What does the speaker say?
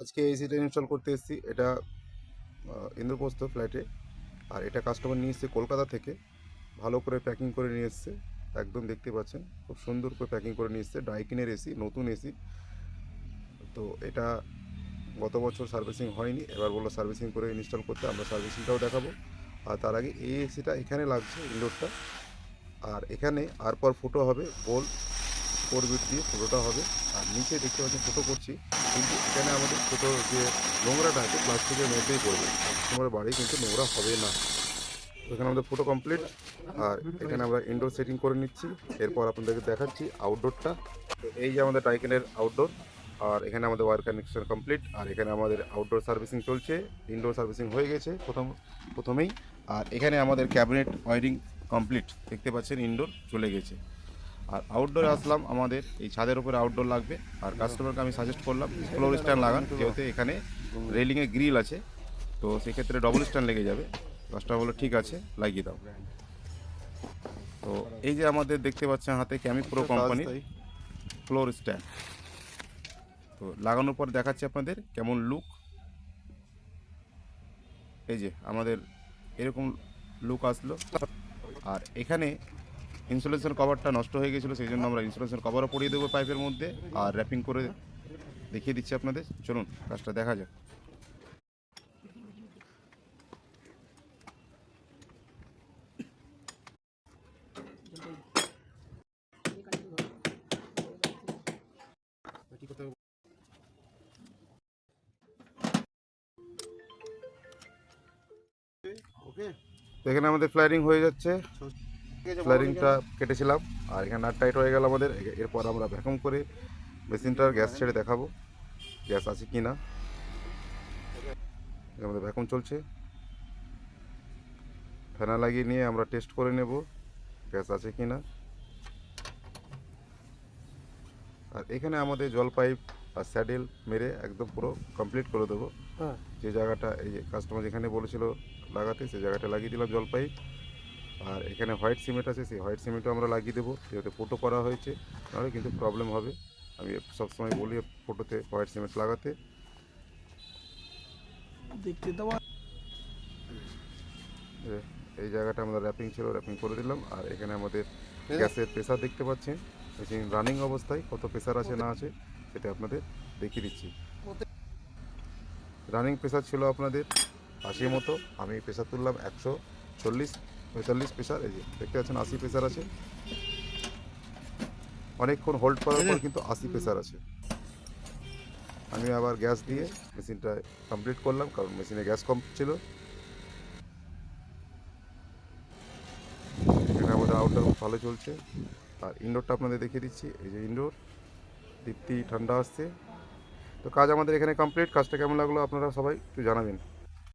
আজকে এসিটা ইনস্টল করতে এসেছি। এটা ইন্দ্রপ্রস্থ ফ্ল্যাটে। আর এটা কাস্টমার নিয়ে এসছে কলকাতা থেকে। ভালো করে প্যাকিং করে নিয়ে এসছে। একদম দেখতে পাচ্ছেন খুব সুন্দর করে প্যাকিং করে নিয়ে এসছে। ডাইকিনের এসি, নতুন এসি। তো এটা গত বছর সার্ভিসিং হয়নি, এবার বললো সার্ভিসিং করে ইনস্টল করতে। আমরা সার্ভিসিংটাও দেখাবো। আর তার আগে এই এসিটা এখানে লাগছে, ইনডোরটা। আর এখানে আর পর ফুটো হবে, গোল 4 বিট দিয়ে ফুটোটা হবে। আর নিচে দেখতে পাচ্ছি ফুটো করছি, কিন্তু এখানে আমাদের ফুটো যে নোংরাটা আছে প্লাস্টিকের মধ্যেই পড়বে। তোমার বাড়ি কিন্তু নোংরা হবে না। এখানে আমাদের ফুটো কমপ্লিট। আর এখানে আমরা ইনডোর সেটিং করে নিচ্ছি। এরপর আপনাদেরকে দেখাচ্ছি আউটডোরটা। তো এই যে আমাদের টাইকেনের আউটডোর। আর এখানে আমাদের ওয়ার কানেকশন কমপ্লিট। আর এখানে আমাদের আউটডোর সার্ভিসিং চলছে। ইনডোর সার্ভিসিং হয়ে গেছে প্রথমেই। আর এখানে আমাদের ক্যাবিনেট ওয়ারিং কমপ্লিট, দেখতে পাচ্ছেন ইনডোর চলে গেছে। আর আউটডোরে আসলাম, আমাদের এই ছাদের উপরে আউটডোর লাগবে। আর কাস্টমারকে আমি সাজেস্ট করলাম ফ্লোর স্ট্যান্ড লাগান, যেহেতু এখানে রেলিংয়ে গ্রিল আছে, তো সেক্ষেত্রে ডবল স্ট্যান্ড লেগে যাবে। কাস্টমার বললো ঠিক আছে, লাগিয়ে দাও। তো এই যে আমাদের দেখতে পাচ্ছেন হাতে ক্যামি প্রো কোম্পানির ফ্লোর স্ট্যান্ড। তো লাগানোর পর দেখাচ্ছি আপনাদের কেমন লুক। এই যে আমাদের এরকম লুক আসলো। আর এখানে ইনসুলেশন কভারটা নষ্ট হয়ে গেছিলো, সেই জন্য আমরা ইনসুলেশন কভারও পরিয়ে দেবো পাইপের মধ্যে। আর র্যাপিং করে দেখিয়ে দিচ্ছি আপনাদের, চলুন কাজটা দেখা যাক। তো এখানে আমাদের ফ্লারিং হয়ে যাচ্ছে। ফ্লারিংটা কেটেছিলাম। আর এখানে নাট টাইট হয়ে গেল আমাদের। এরপর আমরা ভ্যাকুম করে মেশিনটার গ্যাস ছেড়ে দেখাবো গ্যাস আছে কি না। আমাদের ভ্যাকুম চলছে। ফ্যানা লাগিয়ে নিয়ে আমরা টেস্ট করে নেব গ্যাস আছে কি না। আর এখানে আমাদের জল পাইপ আর স্যাডেল মেরে একদম পুরো কমপ্লিট করে দেবো। যে জায়গাটা এই যে কাস্টমার যেখানে বলেছিল লাগাতে, সেই জায়গাটা লাগিয়ে দিলাম জল পাইপ। আর এখানে হোয়াইট সিমেন্ট আছে, সেই হোয়াইট সিমেন্টও আমরা লাগিয়ে দেবো, যেহেতু ফোটো করা হয়েছে, নাহলে কিন্তু প্রবলেম হবে। আমি সবসময় বলি ফোটোতে হোয়াইট সিমেন্ট লাগাতে। দেখতে দেওয়া এই জায়গাটা আমরা র্যাপিং ছিল, র্যাপিং করে দিলাম। আর এখানে আমাদের গ্যাসের প্রেসার দেখতে পাচ্ছেন, মেশিন রানিং অবস্থায় কত প্রেসার আছে না আছে সেটা আপনাদের দেখিয়ে দিচ্ছি। রানিং প্রেসার ছিল আপনাদের 80 মতো, আমি প্রেসার তুললাম 140-45 প্রেসার। এই যে দেখতে পাচ্ছেন 80 প্রেসার আছে। অনেকক্ষণ হোল্ড করার পর কিন্তু 80 প্রেসার আছে। আমি আবার গ্যাস দিয়ে মেশিনটা কমপ্লিট করলাম, কারণ মেশিনে গ্যাস কম ছিল। এখানে আমাদের আউটডোর ভালো চলছে। আর ইনডোরটা আপনাদের দেখিয়ে দিচ্ছি। এই যে ইনডোর দীপ্তি ঠান্ডা আসছে। তো কাজ আমাদের এখানে কমপ্লিট। কাজটা কেমন লাগলো আপনারা সবাই একটু জানাবেন।